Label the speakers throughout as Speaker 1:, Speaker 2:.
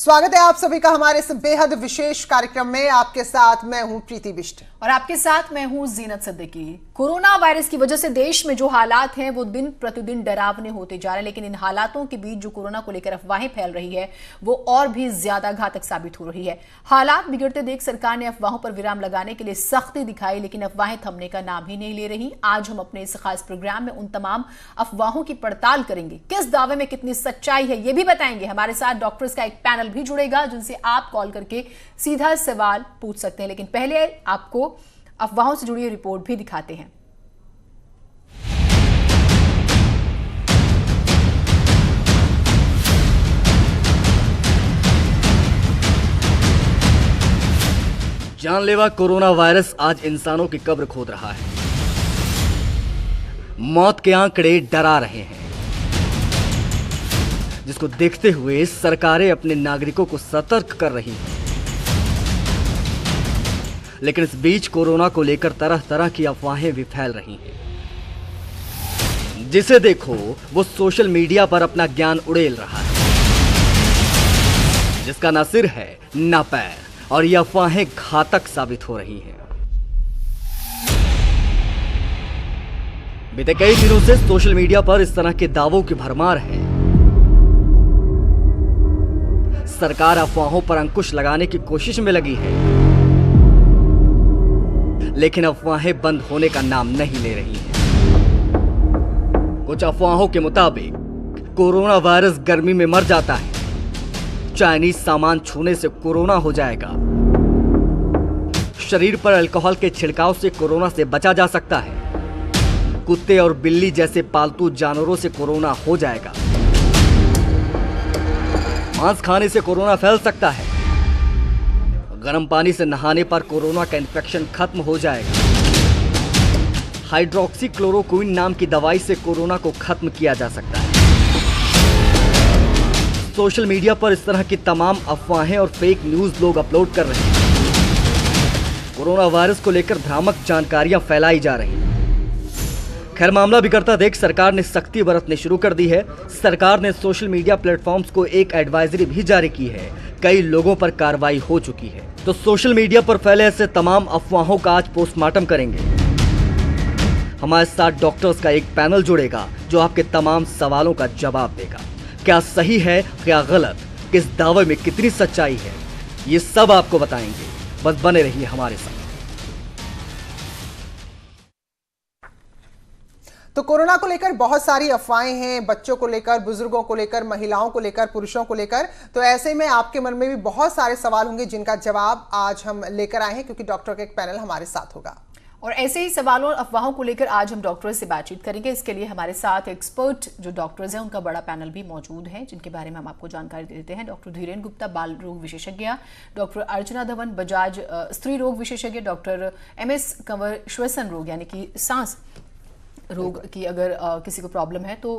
Speaker 1: स्वागत है आप सभी का हमारे इस बेहद विशेष कार्यक्रम में। आपके साथ मैं हूं प्रीति बिष्ट
Speaker 2: और आपके साथ मैं हूं जीनत सिद्दीकी। कोरोना वायरस की वजह से देश में जो हालात हैं वो दिन प्रतिदिन डरावने होते जा रहे हैं, लेकिन इन हालातों के बीच जो कोरोना को लेकर अफवाहें फैल रही है वो और भी ज्यादा घातक साबित हो रही है। हालात बिगड़ते देख सरकार ने अफवाहों पर विराम लगाने के लिए सख्ती दिखाई, लेकिन अफवाहें थमने का नाम ही नहीं ले रही। आज हम अपने इस खास प्रोग्राम में उन तमाम अफवाहों की पड़ताल करेंगे, किस दावे में कितनी सच्चाई है ये भी बताएंगे। हमारे साथ डॉक्टर्स का एक पैनल भी जुड़ेगा जिनसे आप कॉल करके सीधा सवाल पूछ सकते हैं, लेकिन पहले आपको अफवाहों से जुड़ी रिपोर्ट भी दिखाते हैं।
Speaker 3: जानलेवा कोरोना वायरस आज इंसानों की कब्र खोद रहा है। मौत के आंकड़े डरा रहे हैं, जिसको देखते हुए सरकारें अपने नागरिकों को सतर्क कर रही हैं। लेकिन इस बीच कोरोना को लेकर तरह तरह की अफवाहें भी फैल रही हैं। जिसे देखो वो सोशल मीडिया पर अपना ज्ञान उड़ेल रहा है, जिसका ना सिर है ना पैर, और ये अफवाहें घातक साबित हो रही हैं। बीते कई दिनों से सोशल मीडिया पर इस तरह के दावों की भरमार है। सरकार अफवाहों पर अंकुश लगाने की कोशिश में लगी है, लेकिन अफवाहें बंद होने का नाम नहीं ले रही हैं। कुछ अफवाहों के मुताबिक कोरोना वायरस गर्मी में मर जाता है, चाइनीज सामान छूने से कोरोना हो जाएगा, शरीर पर अल्कोहल के छिड़काव से कोरोना से बचा जा सकता है, कुत्ते और बिल्ली जैसे पालतू जानवरों से कोरोना हो जाएगा, मांस खाने से कोरोना फैल सकता है, गर्म पानी से नहाने पर कोरोना का इन्फेक्शन खत्म हो जाएगा, हाइड्रोक्सी क्लोरोक्विन नाम की दवाई से कोरोना को खत्म किया जा सकता है। सोशल मीडिया पर इस तरह की तमाम अफवाहें और फेक न्यूज लोग अपलोड कर रहे हैं। कोरोना वायरस को लेकर भ्रामक जानकारियां फैलाई जा रही हैं। खैर, मामला बिगड़ता देख सरकार ने सख्ती बरतनी शुरू कर दी है। सरकार ने सोशल मीडिया प्लेटफॉर्म्स को एक एडवाइजरी भी जारी की है। कई लोगों पर कार्रवाई हो चुकी है। तो सोशल मीडिया पर फैले ऐसे तमाम अफवाहों का आज पोस्टमार्टम करेंगे। हमारे साथ डॉक्टर्स का एक पैनल जुड़ेगा जो आपके तमाम सवालों का जवाब देगा। क्या सही है, क्या गलत, किस दावे में कितनी सच्चाई है, ये सब आपको बताएंगे। बस बने रहिए हमारे साथ।
Speaker 1: तो कोरोना को लेकर बहुत सारी अफवाहें हैं, बच्चों को लेकर, बुजुर्गों को लेकर, महिलाओं को लेकर, पुरुषों को लेकर। तो ऐसे में आपके मन में भी बहुत सारे सवाल होंगे जिनका जवाब आज हम लेकर आए हैं, क्योंकि डॉक्टर का एक पैनल हमारे साथ होगा।
Speaker 2: और ऐसे ही सवालों और अफवाहों को लेकर आज हम डॉक्टर्स से बातचीत करेंगे। इसके लिए हमारे साथ एक्सपर्ट जो डॉक्टर्स हैं उनका बड़ा पैनल भी मौजूद है, जिनके बारे में हम आपको जानकारी देते हैं। डॉक्टर धीरेन गुप्ता, बाल रोग विशेषज्ञ, डॉक्टर अर्चना धवन बजाज, स्त्री रोग विशेषज्ञ, डॉक्टर MS कंवर, श्वसन रोग यानी कि सांस रोग की अगर किसी को प्रॉब्लम है तो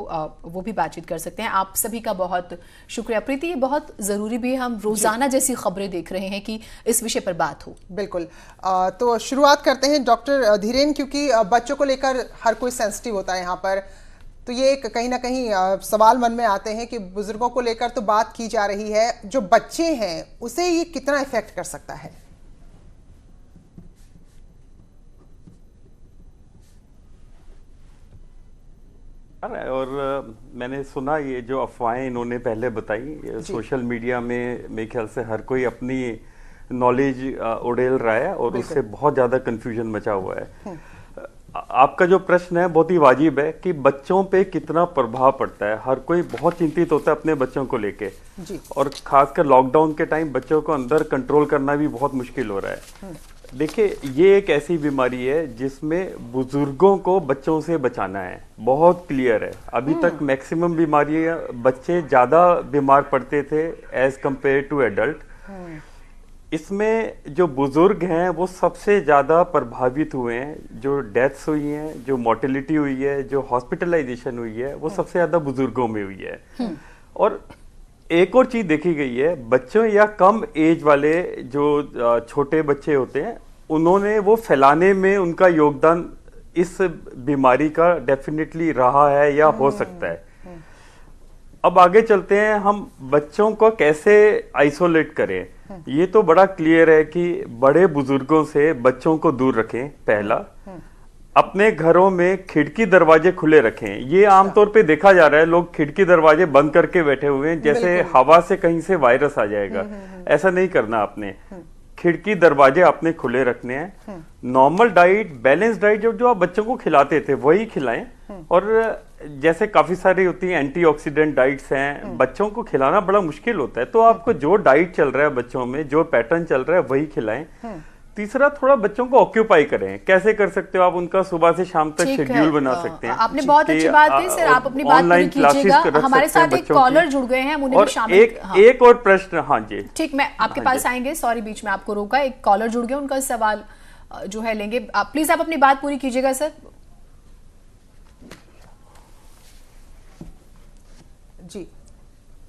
Speaker 2: वो भी बातचीत कर सकते हैं। आप सभी का बहुत शुक्रिया। प्रीति, ये बहुत ज़रूरी भी है, हम रोज़ाना जैसी खबरें देख रहे हैं कि इस विषय पर बात हो।
Speaker 1: बिल्कुल। तो शुरुआत करते हैं डॉक्टर धीरेन, क्योंकि बच्चों को लेकर हर कोई सेंसिटिव होता है यहाँ पर। तो ये एक कहीं ना कहीं सवाल मन में आते हैं कि बुजुर्गों को लेकर तो बात की जा रही है, जो बच्चे हैं उसे ये कितना इफेक्ट कर सकता है?
Speaker 4: और मैंने सुना ये जो अफवाहें इन्होंने पहले बताई, सोशल मीडिया में मेरे ख्याल से हर कोई अपनी नॉलेज उड़ेल रहा है और उससे बहुत ज़्यादा कंफ्यूजन मचा हुआ है। आपका जो प्रश्न है बहुत ही वाजिब है कि बच्चों पे कितना प्रभाव पड़ता है। हर कोई बहुत चिंतित होता है अपने बच्चों को लेके, और खासकर लॉकडाउन के टाइम बच्चों को अंदर कंट्रोल करना भी बहुत मुश्किल हो रहा है। देखिए, ये एक ऐसी बीमारी है जिसमें बुजुर्गों को बच्चों से बचाना है, बहुत क्लियर है। अभी तक मैक्सिमम बीमारियां बच्चे ज़्यादा बीमार पड़ते थे एज कंपेयर टू एडल्ट। इसमें जो बुजुर्ग हैं वो सबसे ज़्यादा प्रभावित हुए हैं। जो डेथ्स हुई हैं, जो मोर्टेलिटी हुई है, जो हॉस्पिटलाइजेशन हुई है, वो सबसे ज़्यादा बुजुर्गों में हुई है। और एक और चीज देखी गई है, बच्चों या कम एज वाले जो छोटे बच्चे होते हैं उन्होंने वो फैलाने में उनका योगदान इस बीमारी का डेफिनेटली रहा है या हो सकता है। अब आगे चलते हैं, हम बच्चों को कैसे आइसोलेट करें। ये तो बड़ा क्लियर है कि बड़े बुजुर्गों से बच्चों को दूर रखें। पहला, अपने घरों में खिड़की दरवाजे खुले रखें। ये आमतौर पे देखा जा रहा है, लोग खिड़की दरवाजे बंद करके बैठे हुए हैं, जैसे हवा से कहीं से वायरस आ जाएगा। ऐसा नहीं करना आपने। खिड़की दरवाजे आपने खुले रखने हैं। नॉर्मल डाइट, बैलेंस डाइट जो आप बच्चों को खिलाते थे वही खिलाएं। और जैसे काफी सारी होती है एंटीऑक्सीडेंट डाइट्स हैं, बच्चों को खिलाना बड़ा मुश्किल होता है, तो आपको जो डाइट चल रहा है बच्चों में, जो पैटर्न चल रहा है वही खिलाएं। तीसरा, थोड़ा बच्चों को ऑक्यूपाई करें। कैसे कर सकते हो आप? उनका सुबह से शाम तक शेड्यूल बना सकते हैं।
Speaker 2: आपने बहुत अच्छी बात की सर, आप अपनी बात पूरी कीजिएगा। हमारे साथ एक कॉलर जुड़ गए हैं, हम उन्हें भी शामिल।
Speaker 4: एक और प्रश्न। हाँ जी,
Speaker 2: ठीक, मैं आपके पास आएंगे, सॉरी बीच में आपको रोका। एक कॉलर जुड़ गए, उनका सवाल जो है लेंगे। प्लीज आप अपनी बात पूरी कीजिएगा सर।
Speaker 1: जी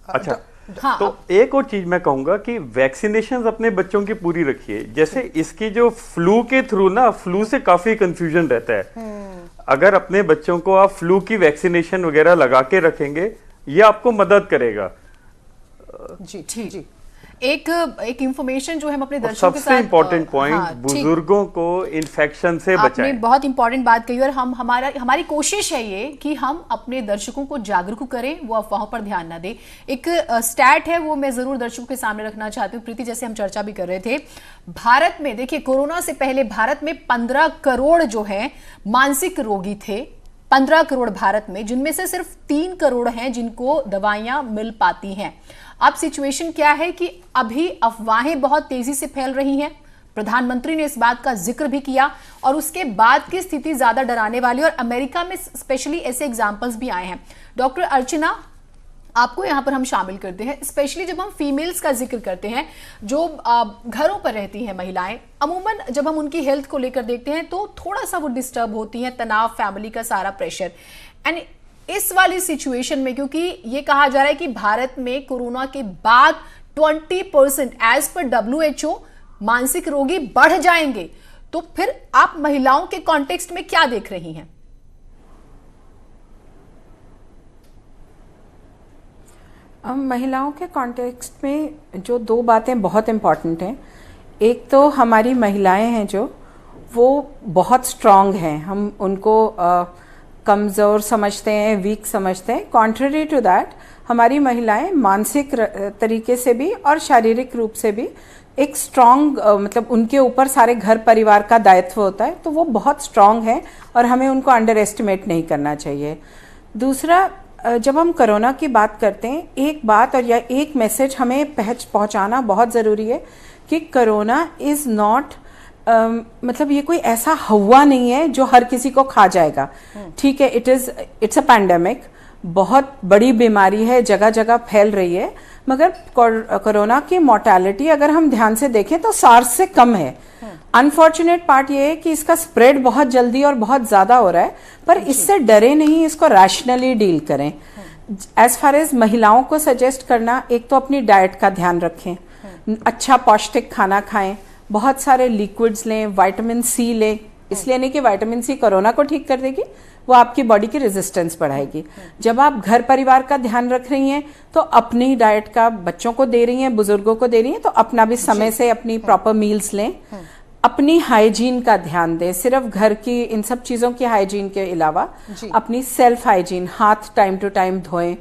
Speaker 4: अच्छा,
Speaker 2: हाँ,
Speaker 4: तो एक और चीज मैं कहूंगा कि वैक्सीनेशन अपने बच्चों की पूरी रखिए। जैसे इसकी जो फ्लू के थ्रू ना, फ्लू से काफी कंफ्यूजन रहता है। अगर अपने बच्चों को आप फ्लू की वैक्सीनेशन वगैरह लगा के रखेंगे, ये आपको मदद करेगा।
Speaker 1: जी जी।
Speaker 2: एक इंफॉर्मेशन जो है हम अपने दर्शकों के साथ,
Speaker 4: सबसे इंपॉर्टेंट पॉइंट, बुजुर्गों को इन्फेक्शन से बचाएं।
Speaker 2: आपने बहुत इंपॉर्टेंट बात कही और हमारी कोशिश है ये कि हम अपने दर्शकों को जागरूक करें, वो अफवाहों पर ध्यान ना दें। एक स्टैट है, वो मैं जरूर दर्शकों के सामने रखना चाहती हूँ। प्रीति, जैसे हम चर्चा भी कर रहे थे, भारत में देखिए कोरोना से पहले भारत में 15 करोड़ जो है मानसिक रोगी थे। 15 करोड़ भारत में, जिनमें से सिर्फ 3 करोड़ हैं जिनको दवाइयां मिल पाती हैं। अब सिचुएशन क्या है कि अभी अफवाहें बहुत तेजी से फैल रही हैं। प्रधानमंत्री ने इस बात का जिक्र भी किया और उसके बाद की स्थिति ज्यादा डराने वाली, और अमेरिका में स्पेशली ऐसे एग्जांपल्स भी आए हैं। डॉक्टर अर्चना, आपको यहां पर हम शामिल करते हैं, स्पेशली जब हम फीमेल्स का जिक्र करते हैं जो घरों पर रहती हैं महिलाएं। अमूमन जब हम उनकी हेल्थ को लेकर देखते हैं तो थोड़ा सा वो डिस्टर्ब होती हैं, तनाव, फैमिली का सारा प्रेशर। एंड इस वाली सिचुएशन में, क्योंकि ये कहा जा रहा है कि भारत में कोरोना के बाद 20% एज पर WHO मानसिक रोगी बढ़ जाएंगे, तो फिर आप महिलाओं के कॉन्टेक्स्ट में क्या देख रही हैं?
Speaker 5: महिलाओं के कॉन्टेक्स्ट में जो 2 बातें बहुत इम्पॉर्टेंट हैं, एक तो हमारी महिलाएं हैं जो वो बहुत स्ट्रांग हैं, हम उनको कमज़ोर समझते हैं, वीक समझते हैं। कॉन्ट्ररी टू दैट, हमारी महिलाएं मानसिक तरीके से भी और शारीरिक रूप से भी एक स्ट्रांग, मतलब उनके ऊपर सारे घर परिवार का दायित्व होता है, तो वो बहुत स्ट्रांग है और हमें उनको अंडर एस्टिमेट नहीं करना चाहिए। दूसरा, जब हम कोरोना की बात करते हैं, एक बात और या एक मैसेज हमें पहुंचाना बहुत ज़रूरी है कि कोरोना इज़ नॉट मतलब ये कोई ऐसा हवा नहीं है जो हर किसी को खा जाएगा। ठीक है, इट्स अ पैंडेमिक, बहुत बड़ी बीमारी है, जगह जगह फैल रही है, मगर कोरोना की मोर्टेलिटी अगर हम ध्यान से देखें तो सार्स से कम है। अनफॉर्चुनेट पार्ट ये है कि इसका स्प्रेड बहुत जल्दी और बहुत ज्यादा हो रहा है, पर इससे डरे नहीं, इसको रैशनली डील करें। एज फार एज महिलाओं को सजेस्ट करना, एक तो अपनी डाइट का ध्यान रखें, अच्छा पौष्टिक खाना खाएं, बहुत सारे लिक्विड्स लें, विटामिन सी लें। इसलिए नहीं कि विटामिन सी कोरोना को ठीक कर देगी, वो आपकी बॉडी की रेजिस्टेंस बढ़ाएगी। जब आप घर परिवार का ध्यान रख रही हैं तो अपनी डाइट का बच्चों को दे रही हैं, बुजुर्गों को दे रही हैं, तो अपना भी समय से अपनी प्रॉपर मील्स लें। अपनी हाइजीन का ध्यान दें, सिर्फ घर की इन सब चीजों की हाइजीन के अलावा अपनी सेल्फ हाइजीन, हाथ टाइम टू टाइम धोएं।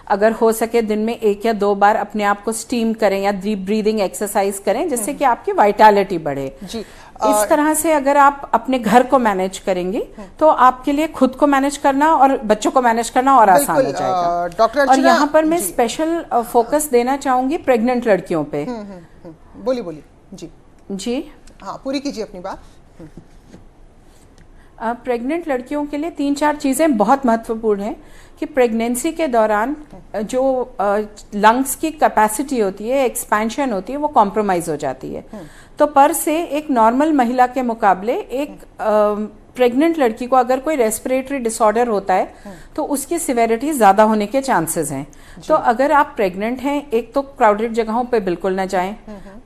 Speaker 5: अगर हो सके दिन में 1 या 2 बार अपने आप को स्टीम करें या डीप ब्रीदिंग एक्सरसाइज करें, जिससे कि आपकी वाइटैलिटी बढ़े। इस तरह से अगर आप अपने घर को मैनेज करेंगे तो आपके लिए खुद को मैनेज करना और बच्चों को मैनेज करना और आसान हो जाएगा।
Speaker 1: डॉक्टर,
Speaker 5: और यहाँ पर मैं स्पेशल फोकस देना चाहूंगी प्रेग्नेंट लड़कियों पे।
Speaker 1: बोलिए जी
Speaker 5: जी,
Speaker 1: हाँ, पूरी कीजिए अपनी बात।
Speaker 5: प्रेग्नेंट लड़कियों के लिए 3-4 चीज़ें बहुत महत्वपूर्ण हैं कि प्रेगनेंसी के दौरान जो लंग्स की कैपेसिटी होती है, एक्सपेंशन होती है, वो कॉम्प्रोमाइज हो जाती है। तो पर से एक नॉर्मल महिला के मुकाबले एक प्रेग्नेंट लड़की को अगर कोई रेस्पिरेटरी डिसऑर्डर होता है तो उसकी सिवेरिटी ज़्यादा होने के चांसेस हैं। तो अगर आप प्रेग्नेंट हैं, एक तो क्राउडेड जगहों पे बिल्कुल ना जाएं,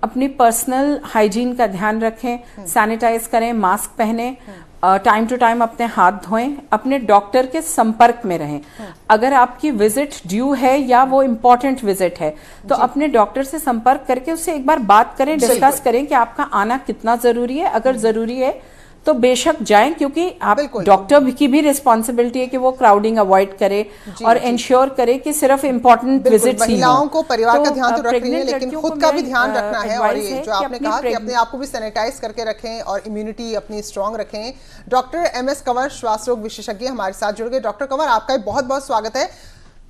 Speaker 5: अपनी पर्सनल हाइजीन का ध्यान रखें, सैनिटाइज करें, मास्क पहने टाइम टू टाइम अपने हाथ धोएं, अपने डॉक्टर के संपर्क में रहें। अगर आपकी विजिट ड्यू है या वो इम्पोर्टेंट विजिट है तो अपने डॉक्टर से संपर्क करके उससे एक बार बात करें, डिस्कस करें कि आपका आना कितना जरूरी है। अगर जरूरी है तो बेशक जाएं, क्योंकि आप डॉक्टर की भी रिस्पॉन्सिबिलिटी है कि वो क्राउडिंग अवॉइड करे और इंश्योर करे कि सिर्फ इम्पोर्टेंट विजिट्स ही
Speaker 1: महिलाओं को परिवार का ध्यान तो रख रही है, लेकिन खुद का भी ध्यान रखना है। और ये जो आपने कहा कि अपने आप को भी सैनिटाइज करके रखें और इम्यूनिटी अपनी स्ट्रांग रखें। डॉक्टर MS कंवर, श्वास रोग विशेषज्ञ, हमारे साथ जुड़ गए। डॉक्टर कंवर, आपका बहुत बहुत स्वागत है।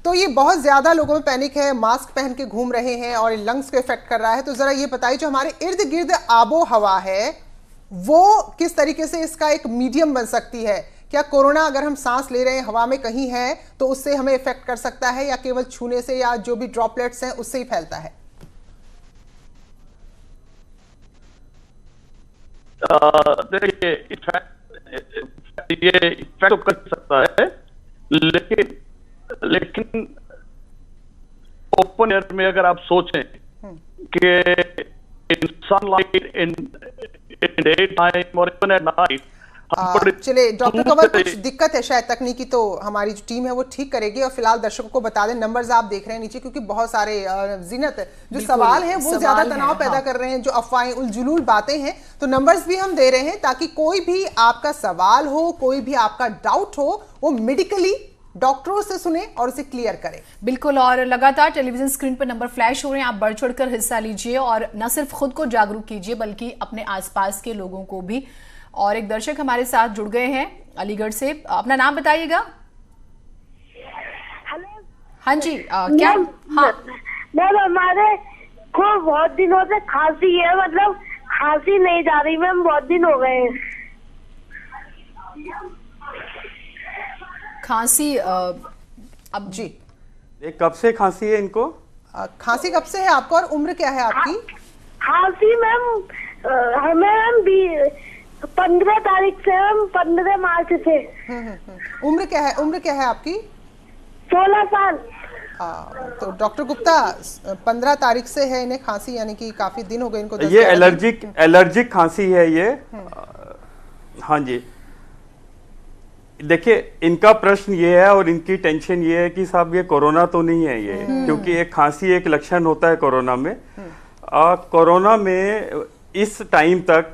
Speaker 1: तो ये बहुत ज्यादा लोगों में पैनिक है, मास्क पहन के घूम रहे हैं और लंग्स को इफेक्ट कर रहा है। तो जरा ये बताइए, जो हमारे इर्द गिर्द आबो हवा है वो किस तरीके से इसका एक मीडियम बन सकती है? क्या कोरोना अगर हम सांस ले रहे हैं, हवा में कहीं है, तो उससे हमें इफेक्ट कर सकता है, या केवल छूने से या जो भी ड्रॉपलेट्स हैं उससे ही फैलता है?
Speaker 6: देखिए, ये इफेक्ट तो कर सकता है, लेकिन ओपन एयर में अगर आप सोचें कि इन सनलाइट इन डे टाइम और इवन एट नाइट,
Speaker 1: चलिए डॉक्टर कंवर, कुछ दिक्कत है शायद तकनीकी, तो हमारी जो टीम है वो ठीक करेगी। और फिलहाल दर्शकों को बता दें, नंबर्स आप देख रहे हैं नीचे, क्योंकि बहुत सारे जीनत जो सवाल हैं वो ज्यादा तनाव पैदा कर रहे हैं, जो अफवाहें उलझुलूल बातें हैं। तो नंबर्स भी हम दे रहे हैं ताकि कोई भी आपका सवाल हो, कोई भी आपका डाउट हो, वो मेडिकली डॉक्टरों से सुने और उसे क्लियर करें।
Speaker 2: बिल्कुल, और लगातार टेलीविजन स्क्रीन पर नंबर फ्लैश हो रहे हैं, आप बढ़ चढ़कर हिस्सा लीजिए और न सिर्फ खुद को जागरूक कीजिए बल्कि अपने आसपास के लोगों को भी। और एक दर्शक हमारे साथ जुड़ गए हैं अलीगढ़ से, अपना नाम बताइएगा।
Speaker 7: हेलो।
Speaker 2: हाँ जी, क्या? हाँ
Speaker 7: मैम, हमारे को बहुत दिनों से खांसी है, मतलब खांसी नहीं जा रही मैम, बहुत दिन हो गए हैं।
Speaker 2: खांसी अब जी,
Speaker 4: ये कब से खांसी है इनको?
Speaker 1: खांसी कब से है आपको और उम्र क्या है आपकी?
Speaker 7: खांसी मैम हमें 15 तारीख से, हम 15 मार्च से।
Speaker 1: उम्र क्या है? उम्र क्या है आपकी?
Speaker 7: 16 साल।
Speaker 1: तो डॉक्टर गुप्ता, 15 तारीख से है इन्हें खांसी, यानी कि काफी दिन हो गए इनको।
Speaker 4: ये एलर्जिक खांसी है ये। हाँ जी, देखिए, इनका प्रश्न ये है और इनकी टेंशन ये है कि साहब ये कोरोना तो नहीं है ये, क्योंकि एक खांसी एक लक्षण होता है कोरोना में। कोरोना में इस टाइम तक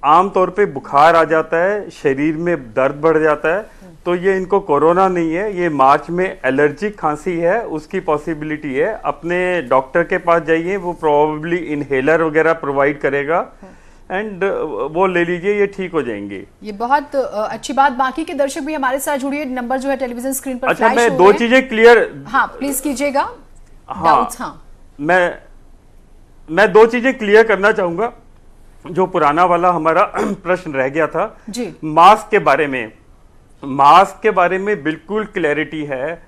Speaker 4: आमतौर पे बुखार आ जाता है, शरीर में दर्द बढ़ जाता है, तो ये इनको कोरोना नहीं है, ये मार्च में एलर्जिक खांसी है, उसकी पॉसिबिलिटी है। अपने डॉक्टर के पास जाइए, वो प्रोबेबली इनहेलर वगैरह प्रोवाइड करेगा एंड वो ले लीजिए, ये ठीक हो जाएंगे।
Speaker 2: ये बहुत अच्छी बात। बाकी के दर्शक भी हमारे साथ जुड़िए, नंबर जो है टेलीविजन स्क्रीन पर
Speaker 4: अच्छा,
Speaker 2: फ्लैश
Speaker 4: मैं
Speaker 2: हो
Speaker 4: दो
Speaker 2: रहे।
Speaker 4: चीजें क्लियर,
Speaker 2: हाँ प्लीज कीजिएगा।
Speaker 4: हाँ, मैं दो चीजें क्लियर करना चाहूंगा। जो पुराना वाला हमारा प्रश्न रह गया था
Speaker 2: जी,
Speaker 4: मास्क के बारे में, मास्क के बारे में बिल्कुल क्लैरिटी है।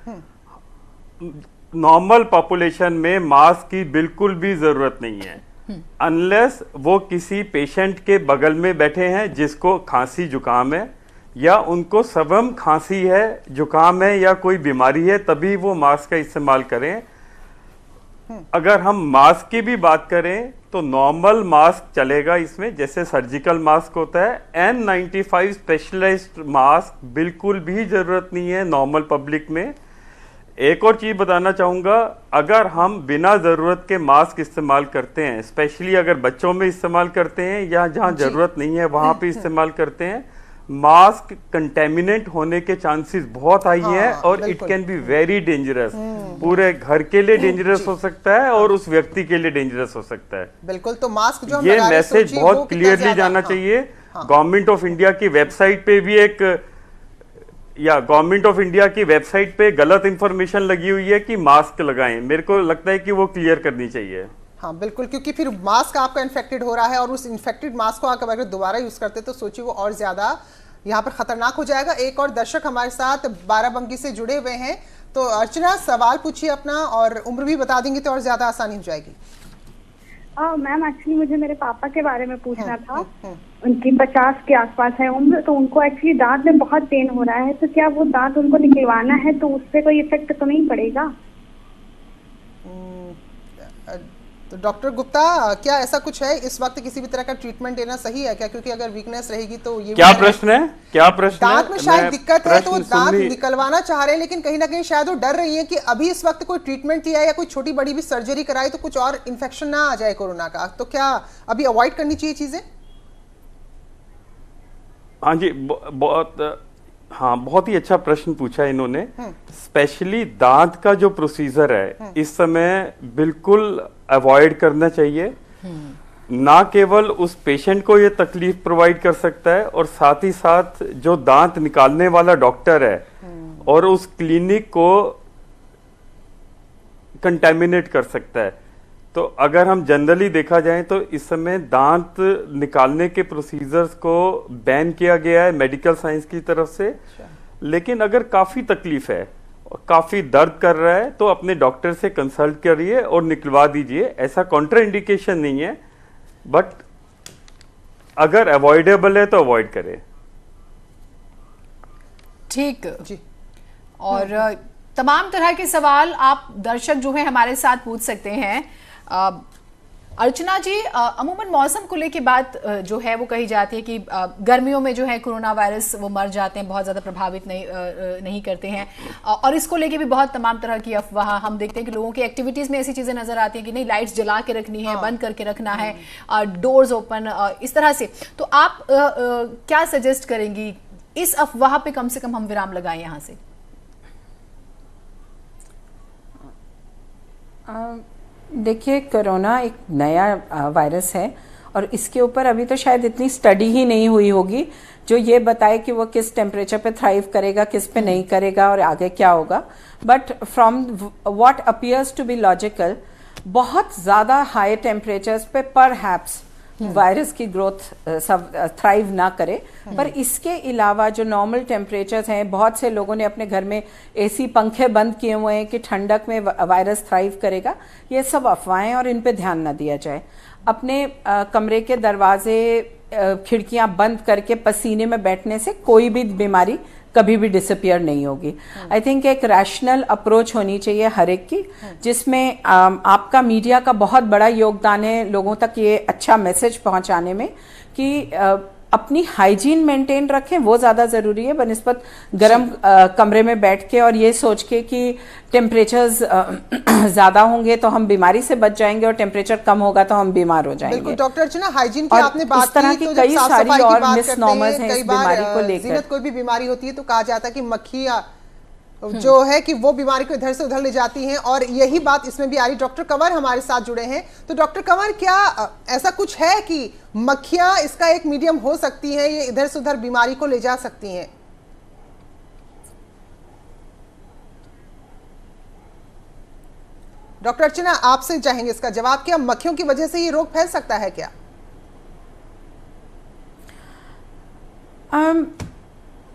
Speaker 4: नॉर्मल पॉपुलेशन में मास्क की बिल्कुल भी जरूरत नहीं है, अनलेस वो किसी पेशेंट के बगल में बैठे हैं जिसको खांसी जुकाम है, या उनको सबम खांसी है, जुकाम है या कोई बीमारी है, तभी वो मास्क का इस्तेमाल करें। अगर हम मास्क की भी बात करें तो नॉर्मल मास्क चलेगा इसमें, जैसे सर्जिकल मास्क होता है। N95 स्पेशलाइज्ड मास्क बिल्कुल भी जरूरत नहीं है नॉर्मल पब्लिक में। एक और चीज बताना चाहूंगा, अगर हम बिना जरूरत के मास्क इस्तेमाल करते हैं, स्पेशली अगर बच्चों में इस्तेमाल करते हैं या जहां जरूरत नहीं है वहां पे इस्तेमाल करते हैं, मास्क कंटेमिनेट होने के चांसेस बहुत हाई हैं और it can be very dangerous. पूरे घर के लिए डेंजरस हो सकता है और उस व्यक्ति के लिए डेंजरस हो सकता है।
Speaker 1: बिल्कुल, तो मास्क जो हम
Speaker 4: ये
Speaker 1: लगा रहे हैं,
Speaker 4: मैसेज
Speaker 1: सोचिए
Speaker 4: बहुत
Speaker 1: वो कितना
Speaker 4: क्लियरली
Speaker 1: ज्यादा-
Speaker 4: जाना चाहिए। गवर्नमेंट ऑफ इंडिया की वेबसाइट पे भी गवर्नमेंट ऑफ इंडिया की वेबसाइट पे गलत इंफॉर्मेशन लगी हुई है कि मास्क लगाएं। मेरे को लगता है कि वो क्लियर करनी चाहिए।
Speaker 1: हाँ बिल्कुल, क्योंकि फिर मास्क आपका इन्फेक्टेड हो रहा है और उस इन्फेक्टेड मास्क को अगर दोबारा यूज करते तो सोचिए वो और ज्यादा यहाँ पर खतरनाक हो जाएगा। एक और दर्शक हमारे साथ बाराबंकी से जुड़े हुए हैं, तो अर्चना सवाल पूछिए अपना, और उम्र भी बता देंगे तो और ज्यादा आसानी हो जाएगी।
Speaker 8: मैम, एक्चुअली मुझे मेरे पापा के बारे में पूछना था। उनकी 50 के आसपास है उम्र, तो उनको एक्चुअली दांत में बहुत पेन हो रहा है, तो क्या वो दांत उनको निकलवाना है तो उस पर कोई इफेक्ट तो नहीं पड़ेगा?
Speaker 1: तो डॉक्टर गुप्ता, क्या ऐसा कुछ है इस वक्त किसी भी तरह का ट्रीटमेंट लेना सही है क्या? क्योंकि अगर वीकनेस रहेगी तो ये
Speaker 4: क्या प्रश्न है? क्या प्रश्न है?
Speaker 1: दांत में शायद दिक्कत है तो दांत निकलवाना चाह रहे हैं, लेकिन कहीं ना कहीं शायद वो डर रही है कि अभी इस वक्त कोई ट्रीटमेंट लिया या कोई छोटी बड़ी भी सर्जरी कराए तो कुछ और इन्फेक्शन ना आ जाए कोरोना का। तो क्या अभी अवॉइड करनी चाहिए चीजें?
Speaker 4: हाँ जी, बहुत ही अच्छा प्रश्न पूछा इन्होंने। स्पेशली दांत का जो प्रोसीजर है इस समय बिल्कुल अवॉइड करना चाहिए। ना केवल उस पेशेंट को ये तकलीफ प्रोवाइड कर सकता है और साथ ही साथ जो दांत निकालने वाला डॉक्टर है और उस क्लिनिक को कंटेमिनेट कर सकता है। तो अगर हम जनरली देखा जाए तो इस समय दांत निकालने के प्रोसीजर्स को बैन किया गया है मेडिकल साइंस की तरफ से। लेकिन अगर काफी तकलीफ है, काफी दर्द कर रहा है तो अपने डॉक्टर से कंसल्ट करिए और निकलवा दीजिए। ऐसा कॉन्ट्रा इंडिकेशन नहीं है, बट अगर अवॉइडेबल है तो अवॉइड करें।
Speaker 2: ठीक जी। और तमाम तरह के सवाल आप दर्शक जो है हमारे साथ पूछ सकते हैं। अर्चना जी, अमूमन मौसम को लेके बात जो है वो कही जाती है कि गर्मियों में जो है कोरोना वायरस वो मर जाते हैं, बहुत ज़्यादा प्रभावित नहीं करते हैं, और इसको लेके भी बहुत तमाम तरह की अफवाह हम देखते हैं कि लोगों की एक्टिविटीज़ में ऐसी चीज़ें नज़र आती हैं कि नहीं लाइट्स जला के रखनी है, बंद करके रखना है, डोर्स ओपन, इस तरह से। तो आप क्या सजेस्ट करेंगी इस अफवाह पे कम से कम हम विराम लगाएं यहाँ से?
Speaker 5: देखिए, कोरोना एक नया वायरस है और इसके ऊपर अभी तो शायद इतनी स्टडी ही नहीं हुई होगी जो ये बताए कि वो किस टेम्परेचर पे थ्राइव करेगा, किस पे नहीं करेगा और आगे क्या होगा। But from what appears to be logical, बहुत ज़्यादा हाई टेम्परेचर्स पे परहैप्स वायरस की ग्रोथ थ्राइव ना करे, पर इसके अलावा जो नॉर्मल टेम्परेचर्स हैं, बहुत से लोगों ने अपने घर में एसी पंखे बंद किए हुए हैं कि ठंडक में वायरस थ्राइव करेगा। ये सब अफवाहें और इन पे ध्यान ना दिया जाए। अपने कमरे के दरवाजे खिड़कियां बंद करके पसीने में बैठने से कोई भी बीमारी कभी भी डिसअपियर नहीं होगी। आई थिंक एक रैशनल अप्रोच होनी चाहिए हर एक की, जिसमें आपका मीडिया का बहुत बड़ा योगदान है लोगों तक ये अच्छा मैसेज पहुंचाने में कि अपनी हाइजीन मेंटेन रखें, वो ज़्यादा ज़रूरी है बनिस्बत गर्म कमरे में बैठ के और ये सोच के कि टेम्परेचर्स ज़्यादा होंगे तो हम बीमारी से बच जाएंगे और टेम्परेचर कम होगा तो हम बीमार हो जाएंगे।
Speaker 1: बिल्कुल डॉक्टर अर्चना, हाइजीन की आपने बात
Speaker 5: इस तरह की कई सारी और मिसनॉमर्स हैं इस बीमारी को लेकर।
Speaker 1: कोई भी बीमारी होती है तो कहा जाता है कि मक्खियाँ जो है कि वो बीमारी को इधर से उधर ले जाती हैं, और यही बात इसमें भी आ रही। डॉक्टर कंवर हमारे साथ जुड़े हैं। तो डॉक्टर कंवर, क्या ऐसा कुछ है कि मक्खियां इसका एक मीडियम हो सकती हैं, ये इधर से उधर बीमारी को ले जा सकती हैं? डॉक्टर अर्चना, आपसे चाहेंगे इसका जवाब। क्या मक्खियों की वजह से ये रोग फैल सकता है क्या?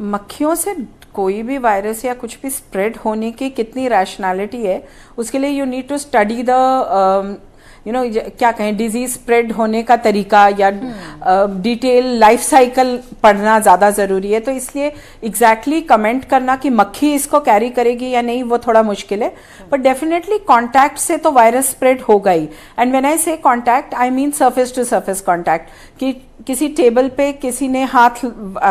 Speaker 5: मक्खियों से कोई भी वायरस या कुछ भी स्प्रेड होने की कितनी रैशनैलिटी है, उसके लिए you need to study the क्या कहें, डिजीज स्प्रेड होने का तरीका या डिटेल लाइफ साइकिल पढ़ना ज़्यादा ज़रूरी है। तो इसलिए एग्जैक्टली कमेंट करना कि मक्खी इसको कैरी करेगी या नहीं वो थोड़ा मुश्किल है, बट डेफिनेटली कांटेक्ट से तो वायरस स्प्रेड होगा ही। And when I say contact, I mean surface to surface contact, कि किसी टेबल पे किसी ने हाथ,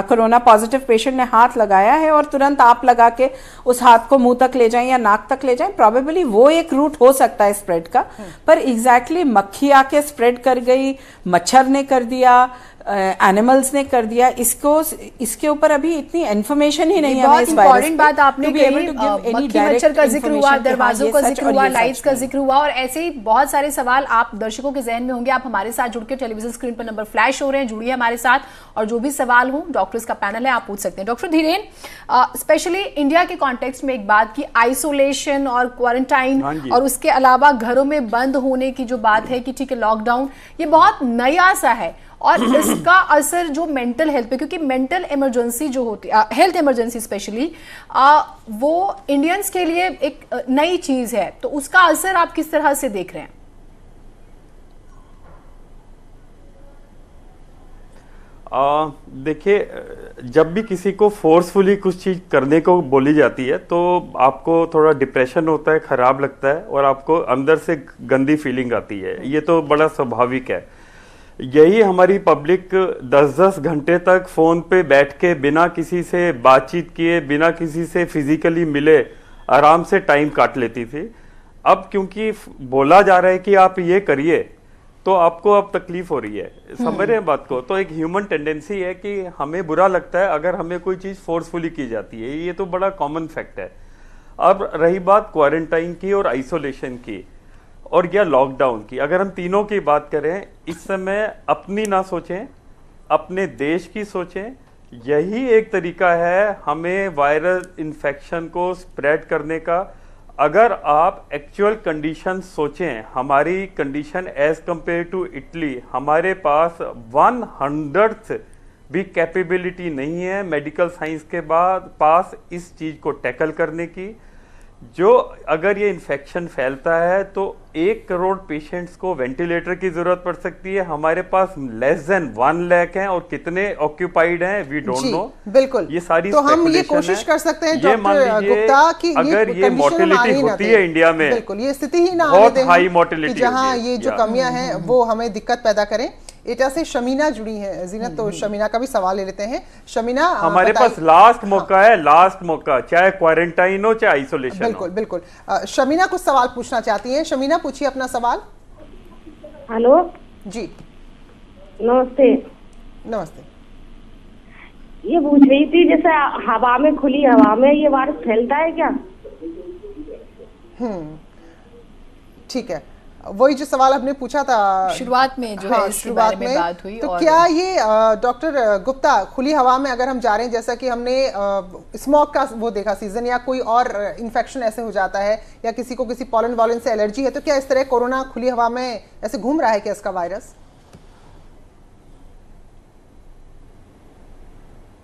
Speaker 5: कोरोना पॉजिटिव पेशेंट ने हाथ लगाया है और तुरंत आप लगा के उस हाथ को मुंह तक ले जाएं या नाक तक ले जाएं, प्रोबेबली वो एक रूट हो सकता है स्प्रेड का। पर एग्जैक्टली मक्खी आके स्प्रेड कर गई, मच्छर ने कर दिया, एनिमल्स ने कर दिया, इसके ऊपर अभी इतनी इन्फॉर्मेशन ही नहीं है।
Speaker 2: बहुत इंपॉर्टेंट बात आपने कही, मक्खी मच्छर का जिक्र हुआ, दरवाजों का जिक्र हुआ, लाइट्स का जिक्र हुआ, और ऐसे ही बहुत सारे सवाल आप दर्शकों के जहन में होंगे। आप हमारे साथ जुड़ के टेलीविजन स्क्रीन पर नंबर फ्लैश हो रहे हैं, जुड़िए हमारे साथ, और जो भी सवाल हो, डॉक्टर्स का पैनल है, आप पूछ सकते हैं। डॉक्टर धीरेन, स्पेशली इंडिया के कॉन्टेक्स्ट में एक बात की आइसोलेशन और क्वारंटाइन और उसके अलावा घरों में बंद होने की जो बात है कि ठीक है लॉकडाउन, ये बहुत नया सा है, और इसका असर जो मेंटल हेल्थ पे, क्योंकि मेंटल इमरजेंसी जो होती है, हेल्थ इमरजेंसी स्पेशली, वो इंडियंस के लिए एक नई चीज है, तो उसका असर आप किस तरह से देख रहे हैं?
Speaker 4: देखिए, जब भी किसी को फोर्सफुली कुछ चीज करने को बोली जाती है तो आपको थोड़ा डिप्रेशन होता है, खराब लगता है और आपको अंदर से गंदी फीलिंग आती है। ये तो बड़ा स्वाभाविक है। यही हमारी पब्लिक 10-10 घंटे तक फोन पे बैठ के बिना किसी से बातचीत किए, बिना किसी से फिजिकली मिले आराम से टाइम काट लेती थी। अब क्योंकि बोला जा रहा है कि आप ये करिए तो आपको अब तकलीफ हो रही है। समझ रहे हैं बात को? तो एक ह्यूमन टेंडेंसी है कि हमें बुरा लगता है अगर हमें कोई चीज फोर्सफुली की जाती है। ये तो बड़ा कॉमन फैक्ट है। अब रही बात क्वारंटाइन की और आइसोलेशन की और या लॉकडाउन की, अगर हम तीनों की बात करें, इस समय अपनी ना सोचें, अपने देश की सोचें। यही एक तरीका है हमें वायरल इन्फेक्शन को स्प्रेड करने का। अगर आप एक्चुअल कंडीशन सोचें, हमारी condition as compare to Italy, हमारे पास 100th भी कैपेबिलिटी नहीं है मेडिकल साइंस के बाद पास इस चीज को टैकल करने की। जो अगर ये इन्फेक्शन फैलता है तो 1 करोड़ पेशेंट्स को वेंटिलेटर की जरूरत पड़ सकती है। हमारे पास लेस देन 1 लाख हैं और कितने ऑक्यूपाइड हैं वी डोंट नो।
Speaker 1: बिल्कुल,
Speaker 4: ये सारी
Speaker 1: तो हम ये कोशिश कर सकते हैं डॉक्टर गुप्ता कि
Speaker 4: अगर ये मोर्टेलिटी होती है इंडिया में,
Speaker 1: बिल्कुल ये स्थिति ही ना
Speaker 4: बहुत हाई मोर्टेलिटी,
Speaker 1: जहां ये जो कमियां हैं वो हमें दिक्कत पैदा करें। एटा से शमीना जुड़ी है जीनत, तो शमीना का भी सवाल ले लेते हैं। शमीना,
Speaker 4: हमारे पास लास्ट मौका है, लास्ट मौका, चाहे क्वारंटाइन हो चाहे आइसोलेशन।
Speaker 1: बिल्कुल बिल्कुल। शमीना कुछ सवाल पूछना चाहती हैं। शमीना, पूछिए अपना सवाल।
Speaker 7: हेलो
Speaker 1: जी
Speaker 7: नमस्ते।
Speaker 1: नमस्ते।
Speaker 7: ये पूछ रही थी, जैसे हवा में, खुली हवा में ये वायरस फैलता है क्या?
Speaker 1: ठीक है, वही जो सवाल आपने पूछा था
Speaker 2: शुरुआत में, जो है इसके बारे में बात हुई।
Speaker 1: तो क्या ये डॉक्टर गुप्ता, खुली हवा में अगर हम जा रहे हैं, जैसा कि हमने स्मोक का वो देखा सीजन, या कोई और इन्फेक्शन ऐसे हो जाता है, या किसी को किसी पॉलन वॉलन से एलर्जी है, तो क्या इस तरह कोरोना खुली हवा में ऐसे घूम रहा है क्या इसका वायरस?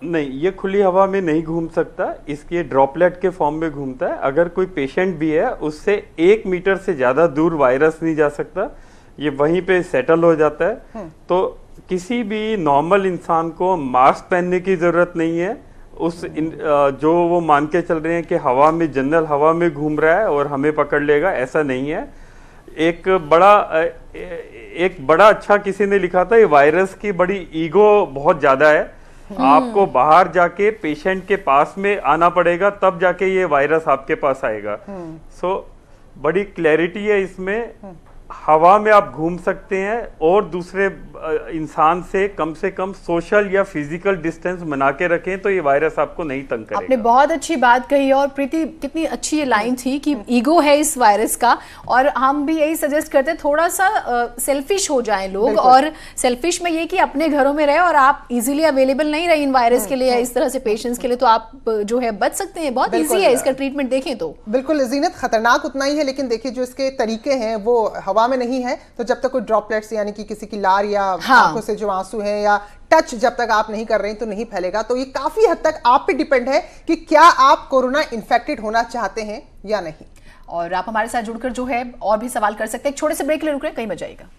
Speaker 4: नहीं, ये खुली हवा में नहीं घूम सकता, इसके ड्रॉपलेट के फॉर्म में घूमता है। अगर कोई पेशेंट भी है उससे 1 मीटर से ज्यादा दूर वायरस नहीं जा सकता, ये वहीं पे सेटल हो जाता है। तो किसी भी नॉर्मल इंसान को मास्क पहनने की जरूरत नहीं है। जो वो मान के चल रहे हैं कि हवा में, जनरल हवा में घूम रहा है और हमें पकड़ लेगा, ऐसा नहीं है। एक बड़ा अच्छा किसी ने लिखा था, ये वायरस की बड़ी ईगो बहुत ज्यादा है। आपको बाहर जाके पेशेंट के पास में आना पड़ेगा, तब जाके ये वायरस आपके पास आएगा। सो बड़ी क्लैरिटी है इसमें। हवा में आप घूम सकते हैं और दूसरे इंसान से कम सोशल या फिजिकल डिस्टेंस बना के रखें, तो ये वायरस आपको नहीं तंग करेगा।
Speaker 2: आपने बहुत अच्छी बात कही, और प्रीति कितनी अच्छी ये लाइन थी कि ईगो है इस वायरस का, और हम भी यही सजेस्ट करते हैं थोड़ा सा सेल्फिश हो जाएं लोग। और सेल्फिश में ये कि अपने घरों में रहे, और आप इजीली अवेलेबल नहीं रहे इन वायरस के लिए, इस तरह से पेशेंट्स के लिए, तो आप जो है बच सकते हैं। बहुत ईजी है इसका ट्रीटमेंट, देखें तो।
Speaker 1: बिल्कुल जीनत, खतरनाक उतना ही है, लेकिन देखिए जो इसके तरीके हैं वो हवा में नहीं है। तो जब तक कोई ड्रॉपलेट्स यानी कि किसी की लार या आंखों से जो आंसू हैं, या टच जब तक आप नहीं कर रहे हैं, तो नहीं फैलेगा। तो ये काफी हद तक आप पे डिपेंड है कि क्या आप कोरोना इन्फेक्टेड होना चाहते हैं या नहीं।
Speaker 2: और आप हमारे साथ जुड़कर जो है और भी सवाल कर सकते हैं। एक छोटे से ब्रेक ले रुक रहे हैं, कहीं मत जाइएगा।